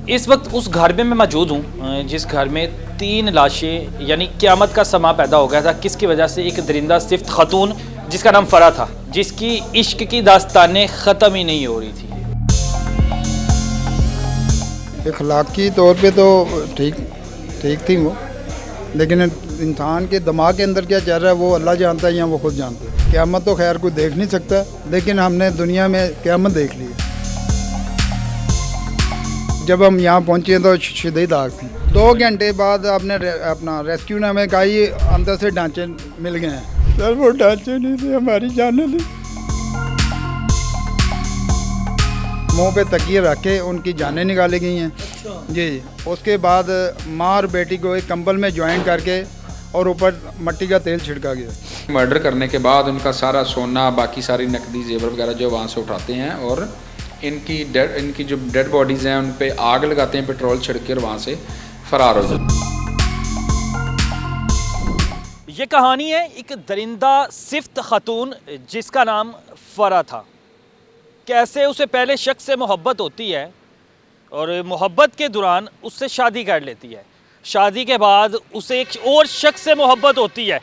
इस वक्त उस घर में मैं मौजूद हूँ जिस घर में 3 लाशें यानी क़यामत का समा पैदा हो गया था। किसकी वजह से? एक दरिंदा सिफ्त खातून जिसका नाम फ़रा था, जिसकी इश्क की दास्तानें ख़त्म ही नहीं हो रही थी। इखलाकी तौर पे तो ठीक ठीक थी वो, लेकिन इंसान के दिमाग के अंदर क्या चल रहा है वो अल्लाह जानता है या वो खुद जानता है। क़यामत तो खैर कोई देख नहीं सकता, लेकिन हमने दुनिया में क़यामत देख ली है। जब हम यहाँ पहुँचे तो शदीद आग थी। 2 घंटे बाद आपने अपना रेस्क्यू ने हमें कहा ये अंदर से ढांचे मिल गए हैं। सर वो ढांचे नहीं थे, हमारी जानें ली। मुँह पे तकिए रख के उनकी जानें निकाली गई हैं। जी, उसके बाद माँ और बेटी को एक कंबल में ज्वाइन करके और ऊपर मट्टी का तेल छिड़का गया। मर्डर करने के बाद उनका सारा सोना, बाकी सारी नकदी जेवर वगैरह जो वहाँ से उठाते हैं और इनकी जो डेड बॉडीज़ हैं उन पे आग लगाते हैं, पेट्रोल छिड़क कर वहाँ से फरार हो जाते हैं। ये कहानी है एक दरिंदा सिफ्त खातून जिसका नाम फ़रा था। कैसे उसे पहले शख्स से मोहब्बत होती है और मोहब्बत के दौरान उससे शादी कर लेती है। शादी के बाद उसे एक और शख्स से मोहब्बत होती है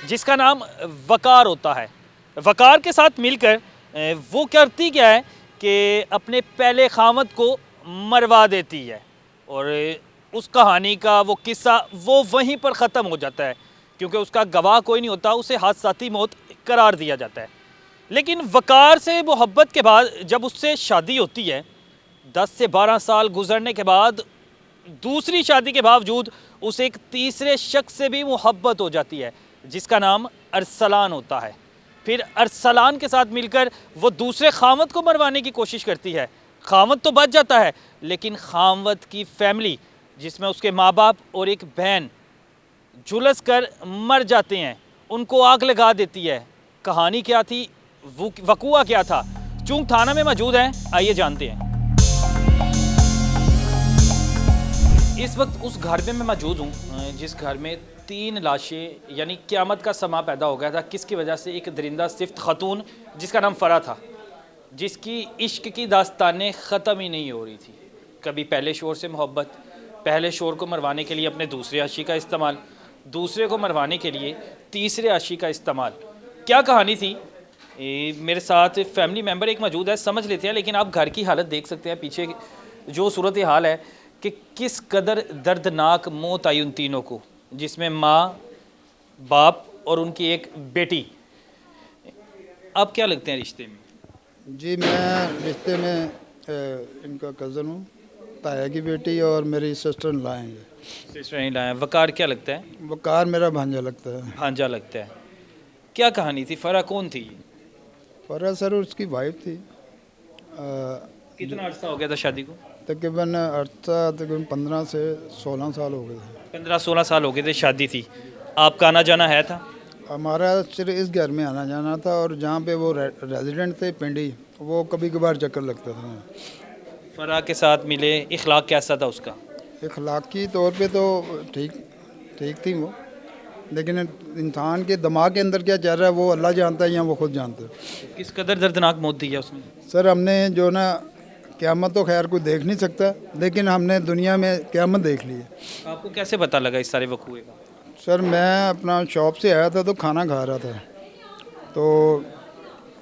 जिसका नाम वकार होता है। वकार के साथ मिलकर वो करती क्या है कि अपने पहले खामद को मरवा देती है और उस कहानी का वो किस्सा वो वहीं पर ख़त्म हो जाता है, क्योंकि उसका गवाह कोई नहीं होता, उसे हादसाती मौत करार दिया जाता है। लेकिन वकार से मोहब्बत के बाद जब उससे शादी होती है, 10 से 12 साल गुजरने के बाद दूसरी शादी के बावजूद उसे एक तीसरे शख्स से भी मोहब्बत हो जाती है जिसका नाम अरसलान होता है। फिर अरसलान के साथ मिलकर वो दूसरे खामद को मरवाने की कोशिश करती है। खामद तो बच जाता है, लेकिन खामद की फैमिली जिसमें उसके माँ बाप और एक बहन झुलस कर मर जाते हैं, उनको आग लगा देती है। कहानी क्या थी, वकूआ क्या था? चूंक थाना में मौजूद हैं, आइए जानते हैं। इस वक्त उस घर में मैं मौजूद हूँ जिस घर में 3 लाशें यानी क़यामत का समा पैदा हो गया था। किसकी वजह से? एक दरिंदा सिफ्त खातून जिसका नाम फ़रा था, जिसकी इश्क की दास्तानें ख़त्म ही नहीं हो रही थी। कभी पहले शोर से मोहब्बत, पहले शोर को मरवाने के लिए अपने दूसरे आशी का इस्तेमाल, दूसरे को मरवाने के लिए तीसरे आशी का इस्तेमाल। क्या कहानी थी? मेरे साथ फैमिली मेम्बर एक मौजूद है, समझ लेते हैं। लेकिन आप घर की हालत देख सकते हैं, पीछे जो सूरत हाल है कि किस कदर दर्दनाक मौत आई उन तीनों को, जिसमें माँ, बाप और उनकी एक बेटी। आप क्या लगते हैं रिश्ते में? जी, मैं रिश्ते में इनका कज़न हूँ, ताया की बेटी और मेरी सिस्टर इन लाएंगे। सिस्टर इन लाए। वकार क्या लगता है? वकार मेरा भांजा लगता है। भांजा लगता है। क्या कहानी थी? फ़रा कौन थी? फ़रा सर उसकी वाइफ थी। कितना अर्सा हो गया था शादी को? तकरीबन अर्सा तकरीबन 15 से 16 साल हो गए थे। 15-16 साल हो गए थे शादी थी। आपका आना जाना है था? हमारा सिर्फ इस घर में आना जाना था, और जहाँ पे वो रेजिडेंट थे पिंडी, वो कभी कभार चक्कर लगता था। फ़रा के साथ मिले, इखलाक कैसा था उसका? इखलाकी तौर पे तो ठीक ठीक थी वो, लेकिन इंसान के दिमाग के अंदर क्या चल रहा है वो अल्लाह जानता है या वो खुद जानता है। किस कदर दर्दनाक मौत दी है उसने? सर हमने जो ना, क़यामत तो खैर कोई देख नहीं सकता, लेकिन हमने दुनिया में क़यामत देख ली है। आपको कैसे पता लगा इस सारे वकूए का? सर मैं अपना शॉप से आया था तो खाना खा रहा था, तो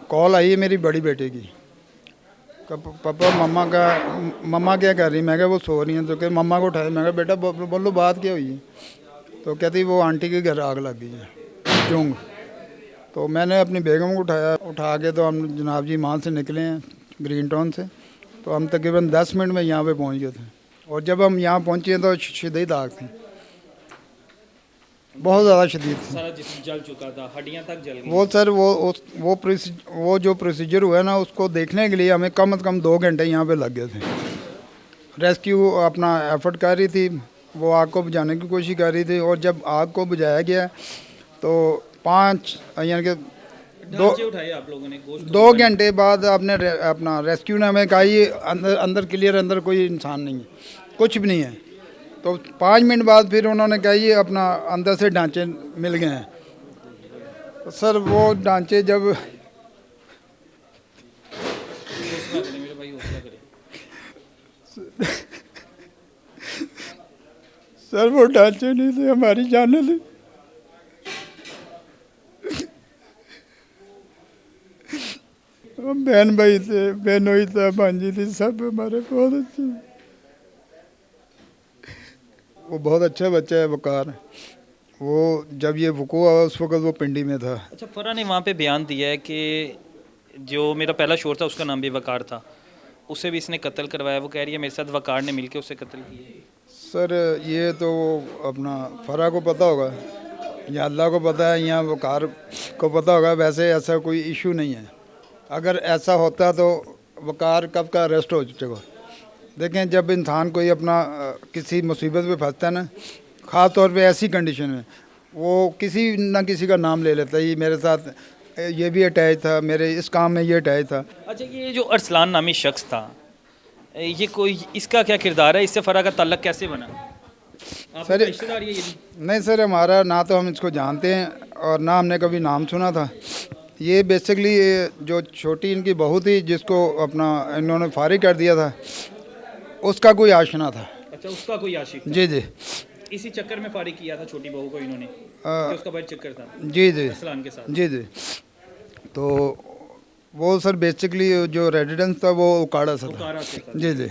कॉल आई है मेरी बड़ी बेटे की, पापा मम्मा क्या कर रही? मैं कहा वो सो रही हैं। तो क्या मम्मा को उठाया, मैं कहा बेटा बोलो बात क्या हुई है? तो कहती वो आंटी के घर आग लग गई है चुंग। तो मैंने अपनी बेगम को उठा के तो हम जनाब जी वहाँ से निकले हैं ग्रीन टाउन से। तो हम तकरीबन 10 मिनट में यहाँ पे पहुँच गए थे, और जब हम यहाँ पहुँचे तो शदीद आग थी, बहुत ज़्यादा शदीद थी। सारा जिस्म जल चुका था, हड्डियां तक जल गई। वो सर वो जो प्रोसीजर हुआ ना, उसको देखने के लिए हमें कम से कम 2 घंटे यहाँ पे लग गए थे। रेस्क्यू अपना एफर्ट कर रही थी, वो आग को बुझाने की कोशिश कर रही थी, और जब आग को बुझाया गया तो 5 यानी कि 2 घंटे बाद अपना रेस्क्यू ने हमें कहा ये अंदर क्लियर, अंदर कोई इंसान नहीं है, कुछ भी नहीं है। तो 5 मिनट बाद फिर उन्होंने कहा ये अपना अंदर से ढांचे मिल गए हैं। तो सर वो ढांचे जब सर वो ढांचे नहीं थे, हमारी जाने थी। हम बहन भाई थे, बहनोई था, भांजी थी, सब हमारे बहुत अच्छे। वो बहुत अच्छा बच्चा है वकार। वो जब ये वकूआ हुआ उस वक्त वो पिंडी में था। अच्छा, फरा ने वहाँ पे बयान दिया है कि जो मेरा पहला शोर था उसका नाम भी वकार था, उसे भी इसने कत्ल करवाया। वो कह रही है मेरे साथ वकार ने मिलके उसे कत्ल किया। सर ये तो अपना फरा को पता होगा या अल्लाह को पता है या वकार को पता होगा। वैसे ऐसा कोई इशू नहीं है। अगर ऐसा होता तो वकार कब का अरेस्ट हो चुका। देखें, जब इंसान कोई अपना किसी मुसीबत में फंसता है ना, ख़ास तौर पे ऐसी कंडीशन में, वो किसी ना किसी का नाम ले लेता है। ये मेरे साथ ये भी अटैच था, मेरे इस काम में ये अटैच था। अच्छा, ये जो अरसलान नामी शख्स था, ये कोई इसका क्या किरदार है? इससे फरा का ताल्लुक कैसे बना? आपका सर रिश्तेदार है ये भी? नहीं सर, हमारा ना तो हम इसको जानते हैं और ना हमने कभी नाम सुना था। ये बेसिकली जो छोटी इनकी बहू थी जिसको अपना इन्होंने फारिग कर दिया था, उसका कोई आशना था। अच्छा, उसका कोई आशिक था। जी जी इसी चक्कर में फारिग किया था छोटी बहू को इन्होंने, कि उसका बड़ा चक्कर था जी जी अरसलान के साथ। जी जी। तो वो सर बेसिकली जो रेजिडेंस था वो उकाड़ा सा था। उकाड़ा से था। जी जी।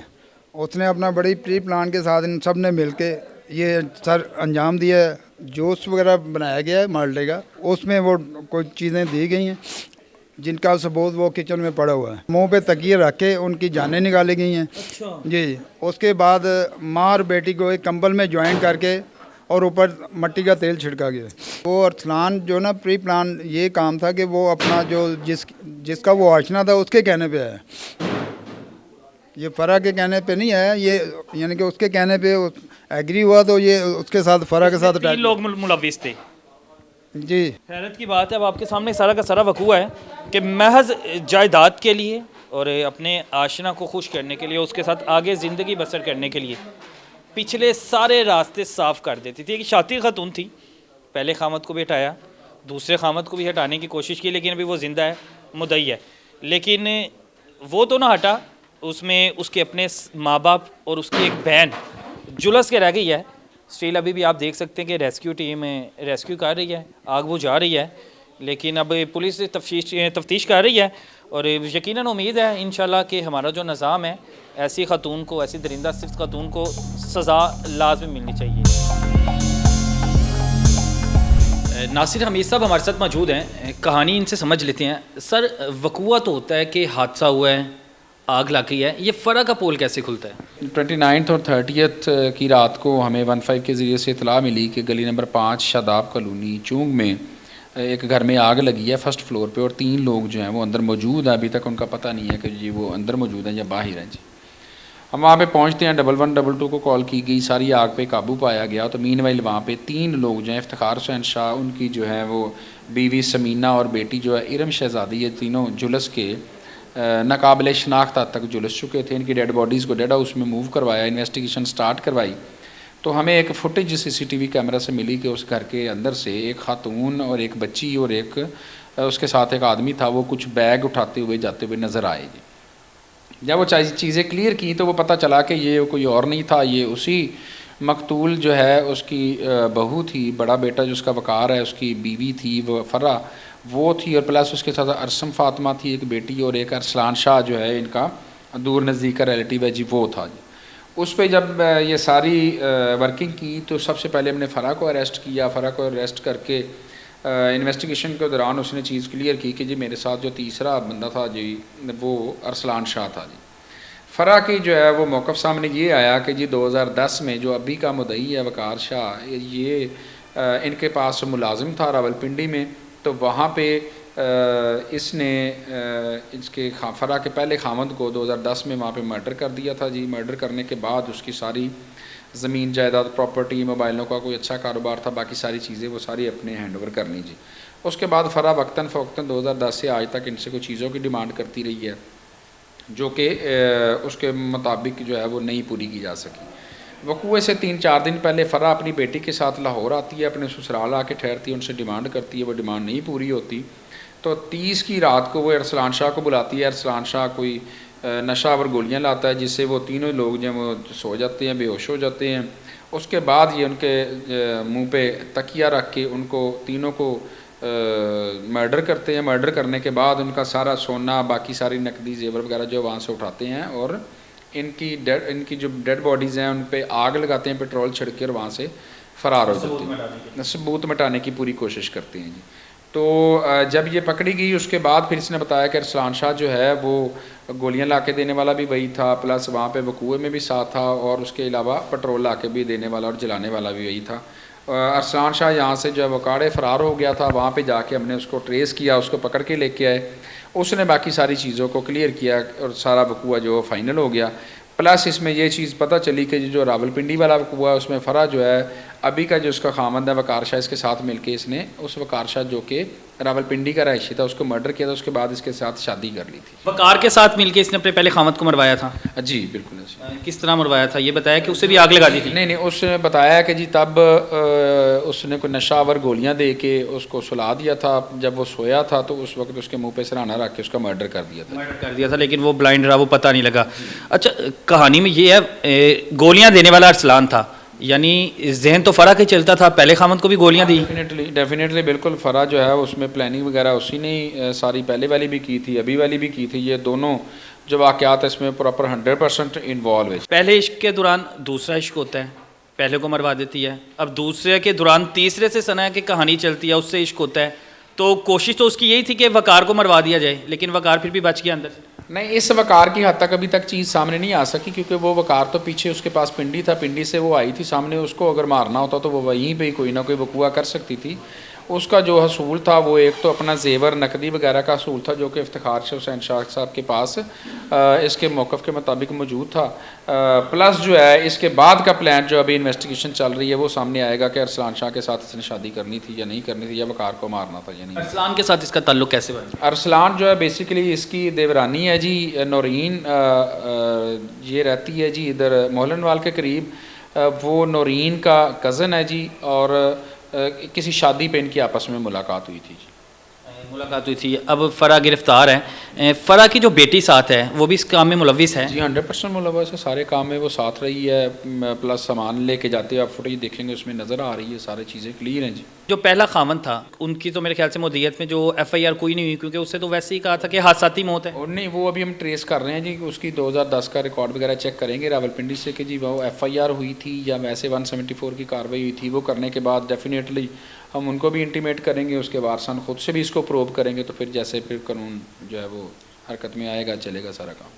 उसने अपना बड़ी प्री प्लान के साथ इन सब ने मिल के ये सर अंजाम दिया है। जूस वगैरह बनाया गया है माल्टे का, उसमें वो कोई चीज़ें दी गई हैं जिनका सबूत वो किचन में पड़ा हुआ है। मुंह पे तकिए रख के उनकी जानें निकाली गई हैं। अच्छा, जी। उसके बाद माँ और बेटी को एक कंबल में ज्वाइन करके और ऊपर मट्टी का तेल छिड़का गया। वो अरसलान जो ना प्री प्लान ये काम था कि वो अपना जो जिसका वो आशना था उसके कहने पे आया। ये फरा के कहने पे नहीं आया, ये यानी कि उसके कहने पे एग्री हुआ तो ये उसके साथ फरा के साथ तीन अटैक। लोग मुलविस थे। जी। हैरत की बात है, अब आपके सामने सारा का सारा वकूआ है कि महज जायदाद के लिए और अपने आशना को खुश करने के लिए, उसके साथ आगे ज़िंदगी बसर करने के लिए पिछले सारे रास्ते साफ़ कर देती थी। एक शातिर ख़तून थी, पहले खामद को भी हटाया, दूसरे खामद को भी हटाने की कोशिश की, लेकिन अभी वो ज़िंदा है, मुद्दई है। लेकिन वो तो ना हटा, उसमें उसके अपने माँ बाप और उसकी एक बहन जुलस के रह गई है। स्टिल अभी भी आप देख सकते हैं कि रेस्क्यू टीम रेस्क्यू कर रही है, आग बुझा रही है, लेकिन अब पुलिस तफ्तीश कर रही है और यकीनन उम्मीद है इंशाल्लाह कि हमारा जो निज़ाम है, ऐसी ख़तून को, ऐसी दरिंदा सिफ्त ख़तून को सज़ा लाज़मी मिलनी चाहिए। नासिर हमीद साहब हमारे साथ मौजूद हैं, कहानी इनसे समझ लेते हैं। सर, वकूआ तो होता है कि हादसा हुआ है, आग लग गई है, ये फ़रा का पोल कैसे खुलता है? 29 और 30 की रात को हमें 15 के ज़रिए से इतला मिली कि गली नंबर 5 शादाब कॉलोनी चूंग में एक घर में आग लगी है फर्स्ट फ्लोर पे और 3 लोग जो हैं वो अंदर मौजूद हैं। अभी तक उनका पता नहीं है कि जी वो अंदर मौजूद हैं या बाहर हैं जी। हम वहाँ पे पहुँचते हैं, 1112 को कॉल की गई, सारी आग पे काबू पाया गया। तो मीनवाइल वहाँ पे 3 लोग जो हैं, इफ्तिखार हुसैन शाह, उनकी जो है वो बीवी समीना और बेटी जो है इरम शहजादी, ये तीनों जुलस के नाकाबिल शनाख्त तक जुलस चुके थे। इनकी डेड बॉडीज़ को डेड हाउस में मूव करवाया, इन्वेस्टिगेशन स्टार्ट करवाई। तो हमें एक फुटेज CCTV कैमरा से मिली कि उस घर के अंदर से एक खातून और एक बच्ची और एक उसके साथ एक आदमी था, वो कुछ बैग उठाते हुए जाते हुए नज़र आए जी। जब वो चीज़ें क्लियर की तो वो पता चला कि ये कोई और नहीं था, ये उसी मकतूल जो है उसकी बहू थी, बड़ा बेटा जो उसका वकार है, उसकी बीवी थी वो फरा, वो थी, और प्लस उसके साथ अरसम फातिमा थी एक बेटी, और एक अरसलान शाह जो है इनका दूर नज़दीक का रिलेटिव है जी, वो था जी। उस पर जब ये सारी वर्किंग की तो सबसे पहले हमने फ़रा को अरेस्ट किया। फ़रा को अरेस्ट करके इन्वेस्टिगेशन के दौरान उसने चीज़ क्लियर की कि जी मेरे साथ जो तीसरा बंदा था जी वो अरसलान शाह था जी। फ़रा की जो है वो मौक़िफ़ सामने ये आया कि जी 2010 में जो अभी का मुद्दई है वकार शाह, ये इनके पास मुलाजिम था रावलपिंडी में। तो वहाँ पे इसने इसके फ़रा के पहले खामद को 2010 में वहाँ पे मर्डर कर दिया था जी। मर्डर करने के बाद उसकी सारी ज़मीन जायदाद प्रॉपर्टी मोबाइलों का कोई अच्छा कारोबार था, बाकी सारी चीज़ें वो सारी अपने हैंड ओवर करनी जी। उसके बाद फ़रा वक्तन फ़वक्तन 2010 से आज तक इनसे कुछ चीज़ों की डिमांड करती रही है जो कि उसके मुताबिक जो है वो नहीं पूरी की जा सकी। वकूए से 3-4 दिन पहले फ़रा अपनी बेटी के साथ लाहौर आती है, अपने ससुराल आके ठहरती है, उनसे डिमांड करती है, वो डिमांड नहीं पूरी होती। तो 30 की रात को वो अरसलान शाह को बुलाती है। अरसलान शाह कोई नशावर गोलियां लाता है, जिससे वो तीनों लोग जो हैं वो सो जाते हैं, बेहोश हो जाते हैं। उसके बाद ये उनके मुंह पे तकिया रख के उनको तीनों को मर्डर करते हैं। मर्डर करने के बाद उनका सारा सोना, बाकी सारी नकदी जेवर वगैरह जो वहाँ से उठाते हैं और इनकी जो डेड बॉडीज़ हैं उन पे आग लगाते हैं पेट्रोल छिड़क के और वहाँ से फ़रार हो जाते हैं, सबूत मिटाने की पूरी कोशिश करते हैं जी। तो जब ये पकड़ी गई उसके बाद फिर इसने बताया कि अरसलान शाह जो है वो गोलियां ला के देने वाला भी वही था, प्लस वहाँ पे वकूए में भी साथ था और उसके अलावा पेट्रोल ला के भी देने वाला और जलाने वाला भी वही था। अरसलान शाह यहाँ से जो वकाड़े फ़रार हो गया था, वहाँ पे जाके हमने उसको ट्रेस किया, उसको पकड़ के लेके आए। उसने बाकी सारी चीज़ों को क्लियर किया और सारा वकूआ जो फाइनल हो गया। प्लस इसमें ये चीज़ पता चली कि जो रावलपिंडी वाला वकूआ है उसमें फ़रा जो है अभी का जो उसका खामंद है वकार शाह, इसके साथ मिलके इसने उस वकार शाह जो कि रावलपिंडी का रहायशी था उसको मर्डर किया था। उसके बाद इसके साथ शादी कर ली थी। वकार के साथ मिलके इसने अपने पहले खामद को मरवाया था? जी बिल्कुल ऐसे। किस तरह मरवाया था ये बताया कि उससे भी आग लगा दी थी? नहीं, उसने बताया कि जी तब उसने कोई नशावर गोलियां दे के उसको सुला दिया था। जब वो सोया था तो उस वक्त उसके मुंह पे सिरहाना रख के उसका मर्डर कर दिया था। लेकिन वो ब्लाइंड रहा, वो पता नहीं लगा। अच्छा, कहानी में ये है गोलियां देने वाला अरसलान था, यानी जहन तो फ़रा के चलता था, पहले खामद को भी गोलियां दी? डेफिनेटली बिल्कुल। फ़रा जो है उसमें प्लानिंग वगैरह उसी ने सारी पहले वाली भी की थी, अभी वाली भी की थी। ये दोनों जो वाक़यात है इसमें प्रॉपर 100% इन्वॉल्व है। पहले इश्क के दौरान दूसरा इश्क होता है, पहले को मरवा देती है। अब दूसरे के दौरान तीसरे से सना की कहानी चलती है, उससे इश्क होता है। तो कोशिश तो उसकी यही थी कि वकार को मरवा दिया जाए, लेकिन वकार फिर भी बच गया अंदर से। नहीं, इस वकार की हद तक अभी तक चीज़ सामने नहीं आ सकी, क्योंकि वो वकार तो पीछे उसके पास पिंडी था, पिंडी से वो आई थी सामने। उसको अगर मारना होता तो वो वहीं पे कोई ना कोई वकूआ कर सकती थी। उसका जो हसूल था वो एक तो अपना जेवर नकदी वगैरह का हसूल था, जो कि इफ्तिखार शाह हुसैन शाह साहब के पास इसके मौक़िफ़ के मुताबिक मौजूद था। प्लस जो है इसके बाद का प्लान जो अभी इन्वेस्टिगेशन चल रही है वो सामने आएगा कि अरसलान शाह के साथ इसने शादी करनी थी या नहीं करनी थी, या वकार को मारना था या नहीं। अरसलान के साथ इसका ताल्लुक कैसे बना? अरसलान जो है बेसिकली इसकी देवरानी है जी, नौरीन। ये रहती है जी इधर मोहलनवाल के करीब। वो नौरीन का कज़न है जी, और किसी शादी पे इनकी आपस में मुलाकात हुई थी जी। मुलाकात हुई थी। अब फ़रा गिरफ्तार है। फ़रा की जो बेटी साथ है वो भी इस काम में मुलविस है? जी 100% मुलविस है, सारे काम में वो साथ रही है। प्लस सामान लेके जाते हैं, आप फुटेज देखेंगे उसमें नज़र आ रही है, सारी चीज़ें क्लियर हैं जी। जो पहला खामन था उनकी तो मेरे ख्याल से मुद्दत में जो FIR कोई नहीं हुई, क्योंकि उससे तो वैसे ही कहा था कि हादसाती मौत है। और नहीं, वो अभी हम ट्रेस कर रहे हैं जी, उसकी 2010 का रिकॉर्ड वगैरह चेक करेंगे रावलपिंडी से कि जी वो FIR हुई थी या वैसे 174 की कार्रवाई हुई थी। वो करने के बाद डेफिनेटली हम उनको भी इंटीमेट करेंगे, उसके वारसान खुद से भी इसको प्रूव करेंगे, तो फिर जैसे फिर कानून जो है वो हरकत में आएगा, चलेगा सारा काम।